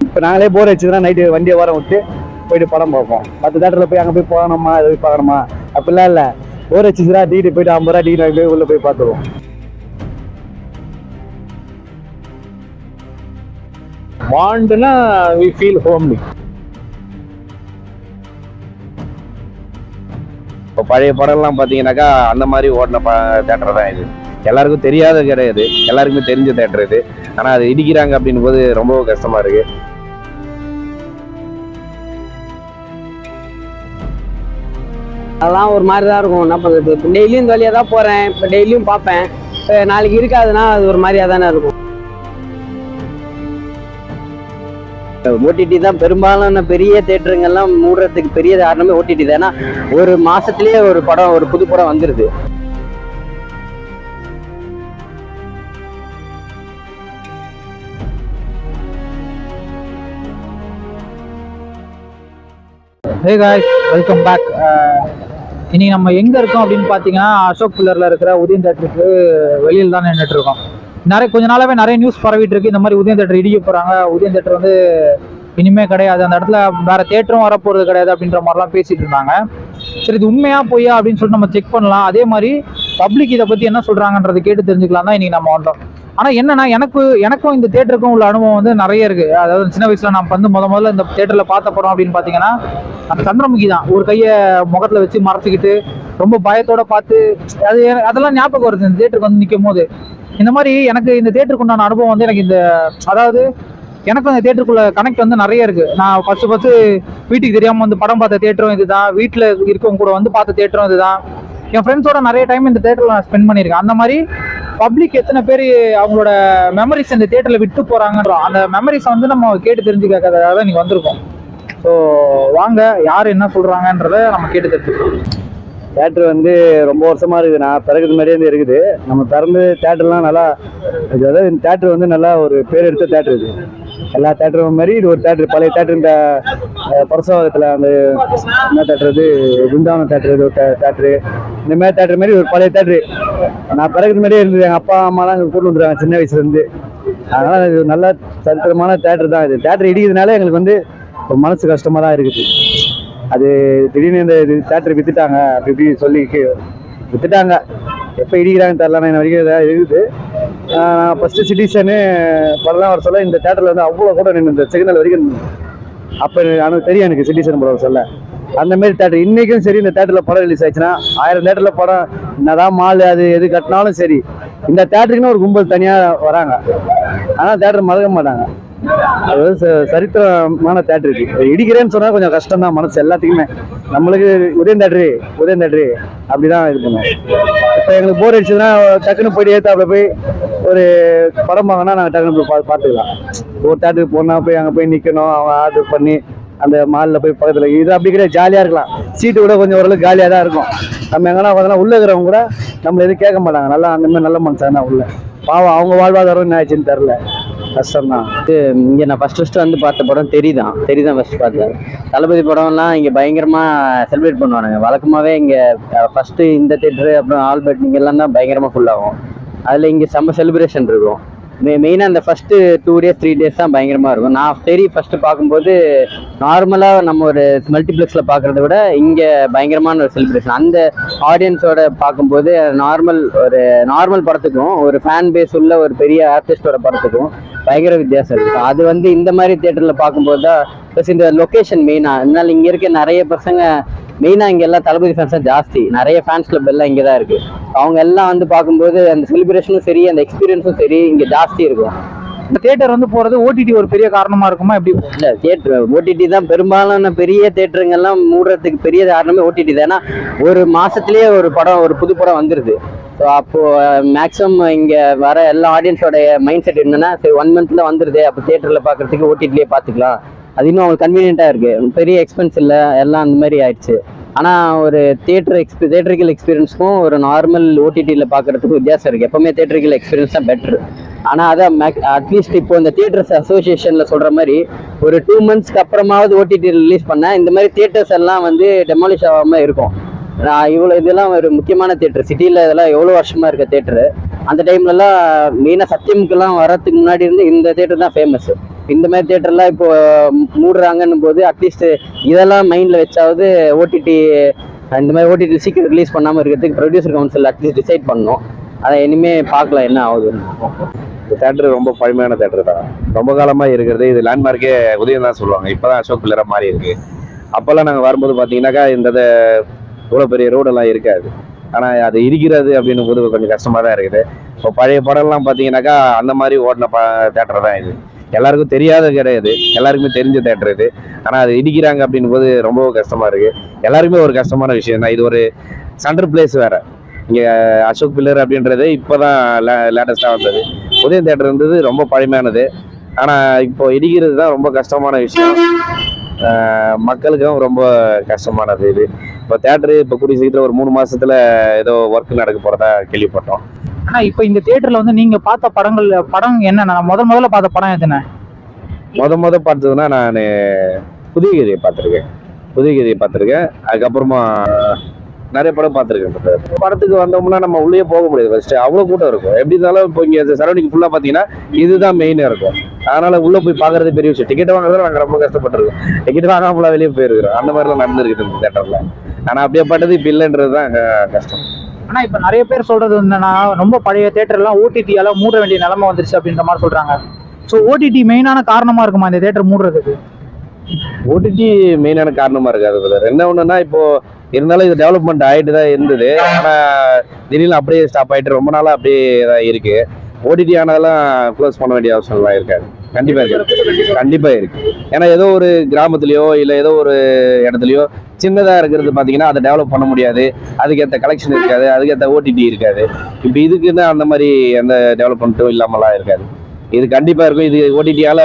இப்போ நாங்களே போர் அடிச்சுதுன்னா நைட்டு வண்டியை வர விட்டு போயிட்டு படம் பார்ப்போம். 10 தேட்டரில் போய் அங்கே போய் போகணுமா அதை போய் பார்க்கணுமா அப்படிலாம் இல்லை. போர் அடிச்சுதுன்னா டிக்கெட் போயிட்டு 50 ரூபா டிக்கெட் வாங்கி போய் உள்ளே போய் பார்த்துருவோம். பாண்டுனா வி ஃபீல் ஹோம்லி. இப்போ பழைய படம்லாம் பார்த்தீங்கன்னாக்கா அந்த மாதிரி ஓடின தேட்டர் தான் இது. எல்லாருக்கும் தெரியாத கிடையாது, எல்லாருக்குமே தெரிஞ்ச தேட்டர் இது. ஆனால் அது இடிக்கிறாங்க அப்படின் போது ரொம்ப கஷ்டமா இருக்கு. அதெல்லாம் ஒரு மாதிரி தான் இருக்கும். என்ன பண்ணுறது, இப்போ டெய்லியும் இந்த வழியாக தான் போகிறேன், இப்போ டெய்லியும் பார்ப்பேன். இப்போ நாளைக்கு இருக்காதுன்னா அது ஒரு மாதிரியாக தானே இருக்கும். ஓடிடி தான் பெரும்பாலான பெரிய தேட்டருங்கெல்லாம் மூடுறதுக்கு பெரிய காரணமே ஓடிடி தான். ஏன்னா ஒரு மாசத்துலயே ஒரு படம், ஒரு புது படம் வந்துருது. Hey guys, welcome back. இன்னைக்கு நம்ம எங்க இருக்கோம் அப்படின்னு பாத்தீங்கன்னா அசோக் பில்லர்ல இருக்கிற உதயம் தேட்டருக்கு வெளியில் தான் நின்றுட்டு இருக்கோம். கொஞ்ச நாளாவே நிறைய நியூஸ் பரவிட்டு இருக்கு. இந்த மாதிரி உதயம் தேட்டர் இடிக்க போறாங்க, உதயம் தேட்டர் வந்து இனிமே கிடையாது, அந்த இடத்துல வேற தேட்டரும் வரப்போறது கிடையாது அப்படின்ற மாதிரிலாம் பேசிட்டு இருந்தாங்க. சரி, இது உண்மையா பொய்யா அப்படின்னு சொல்லிட்டு நம்ம செக் பண்ணலாம். அதே மாதிரி பப்ளிக் இதை பத்தி என்ன சொல்றாங்கன்றது கேட்டு தெரிஞ்சுக்கலாம் தான் இன்னைக்கு நம்ம வந்தோம். ஆனா என்னன்னா, எனக்கும் இந்த தேட்டருக்கும் உள்ள அனுபவம் வந்து நிறைய இருக்கு. அதாவது சின்ன வயசுல நான் வந்து முதல்ல இந்த தேட்டர்ல பார்த்த படம் அப்படின்னு பாத்தீங்கன்னா அந்த சந்திரமுகி தான். ஒரு கையை முகத்துல வச்சு மறைச்சிக்கிட்டு ரொம்ப பயத்தோட பார்த்து அதெல்லாம் ஞாபகம் வருது இந்த தேட்டருக்கு வந்து நிற்கும் போது. இந்த மாதிரி எனக்கு இந்த தேட்டருக்கு உண்டான அனுபவம் வந்து எனக்கு அதாவது எனக்கும் இந்த தேட்டருக்குள்ள கனெக்ட் வந்து நிறைய இருக்கு. நான் ஃபர்ஸ்ட் வீட்டுக்கு தெரியாம வந்து படம் பார்த்த தேட்டரும் இதுதான், வீட்டில் இருக்கவங்க கூட வந்து பார்த்த தேட்டரும் இதுதான். என் ஃப்ரெண்ட்ஸோட நிறைய டைம் இந்த தேட்டரில் நான் ஸ்பெண்ட் பண்ணியிருக்கேன். அந்த மாதிரி பப்ளிக் எத்தனை பேர் அவங்களோட மெமரிஸ் இந்த தேட்டரில் விட்டு போறாங்கன்றோம். அந்த மெமரிஸை வந்து நம்ம கேட்டு தெரிஞ்சுக்கிறதுக்காக தான் நீங்கள் வந்திருக்கோம். ஸோ வாங்க, யார் என்ன சொல்றாங்கன்றத நம்ம கேட்டு தெரிஞ்சுக்கிறோம். தேட்டர் வந்து ரொம்ப வருஷமா இருக்குது. நான் பிறகுது முன்னாடியே இருந்து இருக்குது. நம்ம பிறந்து தேட்டர்லாம் நல்லா, அதாவது இந்த தேட்டர் வந்து நல்லா ஒரு பேர் எடுத்த தேட்டர் இது. எல்லா தேட்டரும் மாதிரி இது ஒரு தேட்டர். பழைய தேட்டர், இந்த பரசோகத்தில் அந்த என்ன தேட்டர், இது பிருந்தாவன தேட்டர், இது ஒரு தேட்டரு. இந்த மாதிரி தேட்டர் மாதிரி ஒரு பழைய தேட்டரு நான் பிறகுது முன்னாடியே இருந்தது. எங்கள் அப்பா அம்மாலாம் அங்கே கூட்டு வந்துருவாங்க சின்ன வயசுலேருந்து. அதனால் இது நல்ல சரித்திரமான தேட்டர் தான். இது தேட்டர் இடிக்கிறதுனால எங்களுக்கு வந்து ஒரு மனசு கஷ்டமாக தான் இருக்குது. அது திடீர்னு இந்த இது தேட்டர் வித்துட்டாங்க அப்படி இப்படி சொல்லி வித்துட்டாங்க. எப்போ இடிக்கிறாங்கன்னு தெரியல. நான் வரைக்கும் இதாக இருக்குது. ஃபஸ்ட்டு சிட்டிசனு படம்லாம் வர சொல்ல இந்த தேட்டரில் வந்து அவ்வளோ கூட நின்று இந்த சிக்னல் வரைக்கும். அப்போ எனக்கு தெரியும், எனக்கு சிட்டிசன் படம் சொல்ல அந்த மாதிரி தேட்டர். இன்றைக்கும் சரி, இந்த தேட்டரில் படம் ரிலீஸ் ஆச்சுன்னா 1000 தேட்டரில் படம் என்னதான் மால் அது எது கட்டினாலும் சரி, இந்த தேட்டருக்குன்னு ஒரு கும்பல் தனியாக வராங்க. ஆனால் தேட்டர் மறக்க மாட்டாங்க. அது சரித்திரமான தேட்டர் இருக்கு. இடிக்கிறேன்னு சொன்னா கொஞ்சம் கஷ்டம் தான் மனசு எல்லாத்துக்குமே. நம்மளுக்கு உதயம் தேட்டரு அப்படிதான் இது பண்ணுவோம். இப்போ எங்களுக்கு போர் அடிச்சதுன்னா டக்குன்னு போயிட்டு ஏத்தாப்புல போய் ஒரு படம் பார்க்கணும்னா நாங்கள் டக்குன்னு போய் பார்த்துக்கலாம். ஒரு தேட்டருக்கு போனால் போய் அங்கே போய் நிற்கணும், அவங்க ஆர்டர் பண்ணி அந்த மாலில் போய் பக்கத்தில் இது அப்படி கிடையாது, ஜாலியாக இருக்கலாம். சீட்டு கூட கொஞ்சம் ஓரளவுக்கு காலியாக தான் இருக்கும். நம்ம எங்கன்னா பார்த்தோன்னா உள்ளே இருக்கிறவங்க கூட நம்மள எதுவும் கேட்க மாட்டாங்க. நல்லா அந்த மாதிரி நல்ல மனுஷன் உள்ள பாவம். அவங்க வாழ்வாதாரம் என்ன ஆச்சுன்னு தெரில, கஷ்டம் தான். இங்கே நான் ஃபர்ஸ்ட் வந்து பார்த்த படம் தெரிதான் ஃபர்ஸ்ட் பார்த்தேன். தளபதி படம்லாம் இங்கே பயங்கரமாக செலிப்ரேட் பண்ணுவானுங்க. வழக்கமாகவே இங்கே ஃபஸ்ட்டு இந்த தேட்டரு, அப்புறம் ஆல்பர்ட் இங்கெல்லாம் தான் பயங்கரமாக ஃபுல்லாகும். அதில் இங்கே செம்ம செலிப்ரேஷன் இருக்கும். மெயினாக அந்த ஃபஸ்ட்டு 2 days 3 days தான் பயங்கரமாக இருக்கும். நான் ஃபஸ்ட்டு பார்க்கும்போது நார்மலாக நம்ம ஒரு மல்டிப்ளெக்ஸில் பார்க்குறத விட இங்கே பயங்கரமான ஒரு செலிப்ரேஷன். அந்த ஆடியன்ஸோட பார்க்கும்போது நார்மல் படத்துக்கும் ஒரு ஃபேன் பேஸ் உள்ள ஒரு பெரிய ஆர்டிஸ்டோட படத்துக்கும் பயங்கர வித்தியாசம் இருக்குது. அது வந்து இந்த மாதிரி தேட்டரில் பார்க்கும்போது தான் ப்ளஸ் இந்த லொக்கேஷன் மெயினாக. அதனால இங்கே இருக்க நிறைய பசங்க மெயினாக இங்கே எல்லாம் தளபதி ஃபேன்ஸ் தான் ஜாஸ்தி. நிறைய ஃபேன்ஸ் கிளப் எல்லாம் இங்கே தான் இருக்குது. அவங்க எல்லாம் வந்து பார்க்கும்போது அந்த செலிப்ரேஷனும் சரி, அந்த எக்ஸ்பீரியன்ஸும் சரி இங்கே ஜாஸ்தி இருக்கும். இந்த தேட்டர் வந்து போகிறது ஓடிடி ஒரு பெரிய காரணமாக இருக்குமா எப்படி? இல்லை, தேட்டர் ஓடிடி தான் பெரும்பாலான பெரிய தேட்டருங்கெல்லாம் மூடுறதுக்கு பெரிய காரணமே ஓடிடி தான். ஏன்னா ஒரு மாதத்துலேயே ஒரு படம், ஒரு புது படம் வந்துடுது. ஸோ அப்போது மேக்ஸிமம் இங்கே வர எல்லா ஆடியன்ஸோட மைண்ட் செட் என்னென்னா, சரி 1 monthல வந்துடுது, அப்போ தேட்டரில் பார்க்குறதுக்கு ஓடிடிலே பார்த்துக்கலாம். அது இன்னும் அவங்களுக்கு கன்வீனியண்ட்டாக இருக்குது. பெரிய எக்ஸ்பென்ஸ் இல்லை, எல்லாம் அந்த மாதிரி ஆயிடுச்சு. ஆனால் ஒரு தேட்டரிக்கல் எக்ஸ்பீரியன்ஸுக்கும் ஒரு நார்மல் ஓடிடியில் பார்க்குறதுக்கும் வித்தியாசம் இருக்குது. எப்போவுமே தேட்டரிக்கல் எக்ஸ்பீரியன்ஸ் தான் பெட்ரு. ஆனால் அதான் அட்லீஸ்ட் இப்போ இந்த தியேட்டர்ஸ் அசோசியேஷனில் சொல்கிற மாதிரி ஒரு 2 monthsக்கு அப்புறமாவது ஓடிடி ரிலீஸ் பண்ண இந்த மாதிரி தியேட்டர்ஸ் எல்லாம் வந்து டெமாலிஷ் ஆகாமல் இருக்கும். இதெல்லாம் ஒரு முக்கியமான தேட்டர் சிட்டியில், இதெல்லாம் எவ்வளோ வருஷமாக இருக்க தேட்டரு. அந்த டைம்லலாம் மெயினாக சத்தியமுக்கெல்லாம் வரதுக்கு முன்னாடி இருந்து இந்த தேட்டர் தான் ஃபேமஸ். இந்த மாதிரி தியேட்டர்லாம் இப்போ மூடுறாங்கன்னும் போது அட்லீஸ்ட் இதெல்லாம் மைண்டில் வச்சாவது ஓடிடி இந்த மாதிரி ஓடிடி சீக்கிரம் ரிலீஸ் பண்ணாமல் இருக்கிறதுக்கு ப்ரொடியூசர் கவுன்சில் அட்லீஸ்ட் டிசைட் பண்ணணும். அதை இனிமேல் பார்க்கலாம் என்ன ஆகுதுன்னு. இந்த தேட்டர் ரொம்ப பழமையான தேட்டர் தான், ரொம்ப காலமாக இருக்கிறது. இது லேண்ட்மார்க்கே உதயம் தான் சொல்லுவாங்க. இப்போ தான் அசோக் பில்லரை மாதிரி இருக்கு. அப்போல்லாம் நாங்கள் வரும்போது பார்த்தீங்கன்னாக்கா இந்த இவ்வளோ பெரிய ரோடெல்லாம் இருக்காது. ஆனால் அது இருக்கிறது அப்படின்னும் போது கொஞ்சம் கஷ்டமாக தான் இருக்குது. இப்போ பழைய படம்லாம் பார்த்தீங்கன்னாக்கா அந்த மாதிரி ஓடின தேட்டர் தான் இது. எல்லாருக்கும் தெரியாத கிடையாது, எல்லாருக்குமே தெரிஞ்ச தேட்டர் இது. ஆனால் அது இடிக்கிறாங்க அப்படின்னும் போது ரொம்ப கஷ்டமாக இருக்குது. எல்லாருக்குமே ஒரு கஷ்டமான விஷயம் தான். இது ஒரு சென்டர் பிளேஸ் வேறு. இங்கே அசோக் பில்லர் அப்படின்றது இப்போ தான் லேட்டஸ்ட்டாக வந்தது. உதயம் தேட்டர் இருந்தது ரொம்ப பழமையானது. ஆனால் இப்போ இடிக்கிறது தான் ரொம்ப கஷ்டமான விஷயம். மக்களுக்கும் ரொம்ப கஷ்டமானது இது. இப்போ தேட்டரு இப்போ கூடிய சீக்கிரம் ஒரு 3 மாசத்துல ஏதோ ஒர்க் நடக்க போறதா கேள்விப்பட்டோம். ஆனா இப்போ இந்த தியேட்டர்ல வந்து நீங்க பார்த்த படம் என்ன? முதல்ல பார்த்த படம் எதுனா? முத பார்த்ததுன்னா நான் புதியகதியை பார்த்துருக்கேன். அதுக்கப்புறமா நிறைய படம் பார்த்துருக்கேன். படத்துக்கு வந்தோம்னா நம்ம உள்ளே போக முடியாது. ஃபர்ஸ்ட் அவ்வளோ கூட்டம் இருக்கும். எப்படி இருந்தாலும் இப்போ இங்கே சரௌண்டிங் ஃபுல்லாக பார்த்தீங்கன்னா இதுதான் மெயினாக இருக்கும். அதனால உள்ளே போய் பார்க்கறது பெரிய விஷயம். டிக்கெட் வாங்குறதுல நாங்கள் ரொம்ப கஷ்டப்பட்டுருக்கோம். டிக்கெட் வாங்காமலாம் வெளியே போயிருக்கிறோம். அந்த மாதிரிலாம் நடந்துருக்குது இந்த தேட்டரில். ஆனால் அப்படியேப்பட்டது இப்போ இல்லைன்றது தான் கஷ்டம். ஆனா இப்ப நிறைய பேர் சொல்றது என்னன்னா, ரொம்ப பழைய தியேட்டர் எல்லாம் ஓடிடியால மூட வேண்டிய நிலைமை வந்துருச்சு அப்படின்ற மாதிரி சொல்றாங்க. ஸோ ஓடிடி மெயினான காரணமா இருக்குமா இந்த தியேட்டர் மூடுறதுக்கு? ஓடிடி மெயினான காரணமா இருக்காது. என்ன ஒண்ணுன்னா, இப்போ இருந்தாலும் இது டெவலப்மெண்ட் ஆகிட்டு தான் இருந்தது. ஆனால் திடீர்னு அப்படியே ஸ்டாப் ஆகிட்டு ரொம்ப நாளாக அப்படியே தான் இருக்கு. ஓடிடி ஆனதெல்லாம் க்ளோஸ் பண்ண வேண்டிய அவசியம்லாம் இருக்காது. கண்டிப்பாக இருக்கு. ஏன்னா ஏதோ ஒரு கிராமத்துலையோ இல்லை ஏதோ ஒரு இடத்துலையோ சின்னதாக இருக்கிறது பார்த்தீங்கன்னா அதை டெவலப் பண்ண முடியாது. அதுக்கேற்ற கலெக்ஷன் இருக்காது, அதுக்கேற்ற ஓடிடி இருக்காது. இப்போ இதுக்குன்னு அந்த மாதிரி எந்த டெவலப்மெண்ட்டும் இல்லாமலாம் இருக்காது. இது கண்டிப்பாக இருக்கும். இது ஓடிடியால்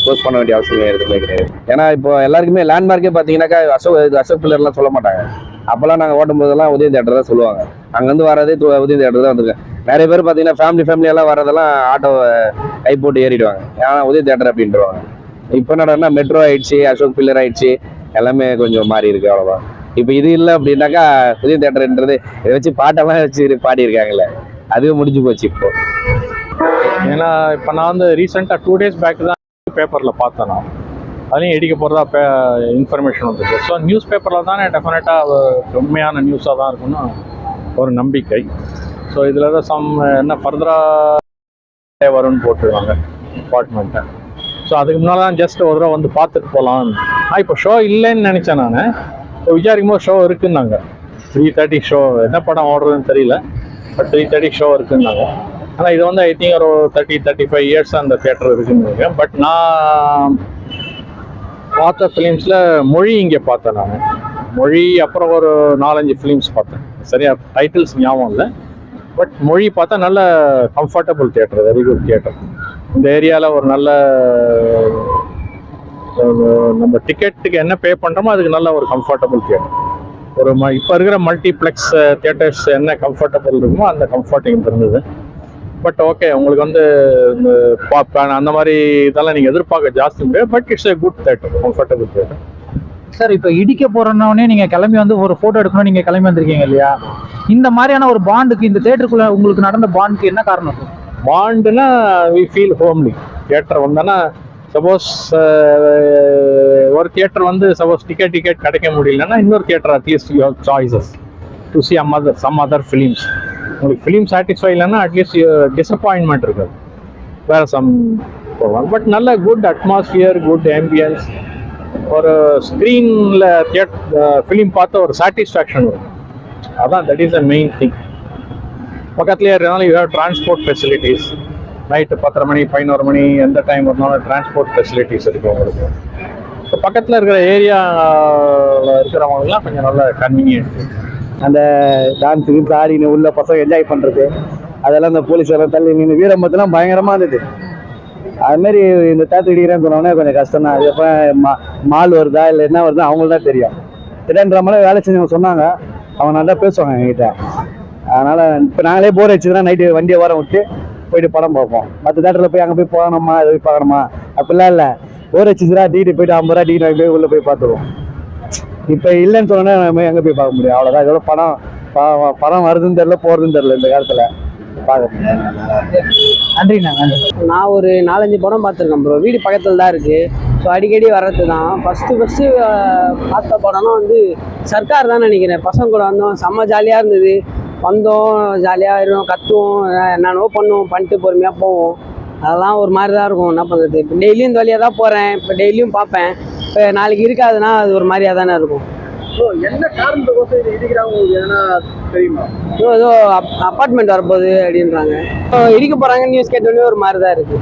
க்ளோஸ் பண்ண வேண்டிய அவசியம் எதுவுமே கிடையாது. ஏன்னா இப்போ எல்லாருக்குமே லேண்ட்மார்க்கே பார்த்தீங்கன்னா அசோக் பில்லர்லாம் சொல்ல மாட்டாங்க. அப்போல்லாம் நாங்கள் ஓட்டும் போதெல்லாம் உதயம் தேட்டர் தான் சொல்லுவாங்க. அங்கேருந்து வரதே உதயம் தேட்டர் தான் வந்திருக்கேன். நிறைய பேர் பார்த்தீங்கன்னா ஃபேமிலியெல்லாம் வரதெல்லாம் ஆட்டோவை கை போட்டு ஏறிடுவாங்க. ஏன்னா உதயம் தேட்டர் அப்படின்ட்டுருவாங்க. இப்போ என்னடா மெட்ரோ ஆயிடுச்சு, அசோக் பில்லர் ஆயிடுச்சு, எல்லாமே கொஞ்சம் மாறி இருக்கு. அவ்வளோதான். இப்போ இது இல்லை அப்படின்னாக்கா உதயம் தேட்டர்ன்றது இதை வச்சு பாட்டெல்லாம் வச்சு பாடியிருக்காங்கல்ல, அதுவே முடிஞ்சு போச்சு இப்போ. ஏன்னா இப்போ நான் வந்து ரீசெண்டாக 2 days பேக் தான் பேப்பரில் பார்த்தேன். நான் அதுலேயும் இடிக்க போகிறதா இன்ஃபர்மேஷன் வந்துருக்கு. ஸோ நியூஸ் பேப்பரில் தானே டெஃபினட்டாக உண்மையான நியூஸாக தான் இருக்குன்னு ஒரு நம்பிக்கை. ஸோ இதில் தான் என்ன ஃபர்தராக வரும்னு போட்டுருவாங்க அப்பார்ட்மெண்ட்டை. ஸோ அதுக்கு முன்னால் தான் ஜஸ்ட் ஒரு தடவை வந்து பார்த்துட்டு போகலான்னு. இப்போ ஷோ இல்லைன்னு நினச்சேன் நான். இப்போ விசாரிக்கும் போது ஷோ இருக்குன்னாங்க. 3:30 ஷோ. என்ன படம் ஓடுறதுன்னு தெரியல, பட் 3:30 ஷோ இருக்குன்னாங்க. ஆனால் இது வந்து ஐ திங்க் ஒரு 30-35 இயர்ஸ் அந்த தியேட்டர் இருக்குன்னு நினைக்கிறேன். பட் நான் பார்த்த ஃபிலிம்ஸில் மொழி இங்கே பார்த்தேன் நான். மொழி அப்புறம் ஒரு 4-5 ஃபிலிம்ஸ் பார்த்தேன். சரியா டைட்டில்ஸ் ஞாபகம் இல்லை. பட் மொழி பார்த்தா நல்ல comfortable theatre, very good theatre. இந்த ஏரியாவில் ஒரு நல்ல நம்ம டிக்கெட்டுக்கு என்ன பே பண்ணுறோமோ அதுக்கு நல்ல ஒரு கம்ஃபர்டபுள் தியேட்டர். ஒரு இப்போ இருக்கிற மல்டிப்ளெக்ஸ் தியேட்டர்ஸ் என்ன கம்ஃபர்டபுள் இருக்குமோ அந்த கம்ஃபர்டிங் இருந்தது. பட் ஓகே, உங்களுக்கு வந்து இந்த பாப்கார்ன் அந்த மாதிரி இதெல்லாம் நீங்கள் எதிர்பார்க்க ஜாஸ்தி முடியாது. But it's A good theatre, comfortable theatre. Sir இப்போ இடிக்க போறோன்னே நீங்க கிளம்பி வந்து ஒரு போட்டோ எடுக்கணும், நீங்க கிளம்பி வந்திருக்கீங்க இல்லையா? இந்த மாதிரியான ஒரு பாண்டுக்கு, இந்த தியேட்டருக்குள்ள உங்களுக்கு நடந்த பாண்டுக்கு என்ன காரணம்? பாண்டுனா வி ஃபீல் ஹோம்லி. தியேட்டர் வந்தோன்னா சப்போஸ் ஒரு தியேட்டர் வந்து சப்போஸ் டிக்கெட் கிடைக்க முடியலன்னா இன்னொரு theatre at least you have choices to see some other films. உங்களுக்கு ஃபிலிம் சாட்டிஸ்ஃபை இல்லைன்னா அட்லீஸ்ட் டிசப்பாயின்மெண்ட் இருக்காது. வேறு சம் போகலாம். பட் நல்ல குட் அட்மாஸ்பியர், குட் ஆம்பியன்ஸ். ஒரு ஸ்க்ரீனில் ஃபிலிம் பார்த்த ஒரு சாட்டிஸ்ஃபேக்ஷன் வரும். அதான் that is the main thing. பக்கத்துலேயே இருக்கிறதுனால you have transport facilities. Night 10:30 மணி 11 மணி எந்த டைம் வரனாலும் டிரான்ஸ்போர்ட் ஃபெசிலிட்டிஸ் இருக்குது உங்களுக்கு. இப்போ பக்கத்தில் இருக்கிற ஏரியாவில் இருக்கிறவங்களுக்குலாம் கொஞ்சம் நல்ல கன்வீனியன்ட். அந்த டான்ஸுக்கு ஆடின்னு உள்ள பசங்க என்ஜாய் பண்ணுறது, அதெல்லாம் இந்த போலீஸ் எல்லாம் தள்ளி நின்று வீரம்பத்துலாம் பயங்கரமாக இருந்தது. அதுமாரி இந்த தேட்டர் இடிக்கிறேன்னு சொன்னோன்னே கொஞ்சம் கஷ்டம் தான். இது எப்போ மால் வருதா இல்லை என்ன வருதா அவங்களுக்கு தான் தெரியும். திடன்ற மாதிரி வேலை செஞ்சவங்க சொன்னாங்க, அவங்க நல்லா பேசுவாங்க என்கிட்ட. அதனால் இப்போ நாங்களே போர் வச்சுதுன்னா நைட்டு வண்டியை வர விட்டு போயிட்டு படம் பார்ப்போம். மற்ற தேட்டரில் போய் அங்கே போய் போகணுமா, இதை போய் பார்க்கணுமா அப்படிலாம் இல்லை. போர் வச்சுதுன்னா டிக்கெட் போயிட்டு 50 ரூபா டிக்கெட் வாங்கி போய் உள்ளே போய் பார்த்துருவோம். இப்போ இல்லைன்னு சொன்னோன்னா நம்ம எங்கே போய் பார்க்க முடியும்? அவ்வளோதான். இதோட படம் வருதுன்னு தெரில, போகிறதுன்னு தெரில இந்த காலத்தில். பார்க்க. நன்றிண்ணா, நன்றி. நான் ஒரு 4-5 படம் பார்த்துருக்கேன் ப்ரோ. வீடு பக்கத்தில் தான் இருக்குது. ஸோ அடிக்கடி வர்றது தான். ஃபஸ்ட்டு பார்த்த படம்னா வந்து சர்க்கார் தான் நினைக்கிறேன். பசங்க கூட வந்தோம், செம்ம ஜாலியாக இருந்தது. வந்தோம், ஜாலியாக இருந்தோம், கத்துவோம், என்னென்னவோ பண்ணுவோம், பண்ணிட்டு பொறுமையாக போவோம். அதெல்லாம் ஒரு மாதிரி தான் இருக்கும். என்ன பண்ணுறது, இப்போ டெய்லியும் இந்த வழியாக தான் போகிறேன், இப்போ டெய்லியும் பார்ப்பேன். இப்போ நாளைக்கு இருக்காதுன்னா அது ஒரு மாதிரியாக தானே இருக்கும். என்ன காரணத்துக்கோசம் இது இடிக்கிறாங்க உங்களுக்கு எதனா தெரியுமா? ஏதோ அப்பார்ட்மெண்ட் வரப்போகுது அப்படின்றாங்க. இப்போ இடிக்க போகிறாங்கன்னு நியூஸ் கேட்டோடனே ஒரு மாதிரி தான் இருக்குது.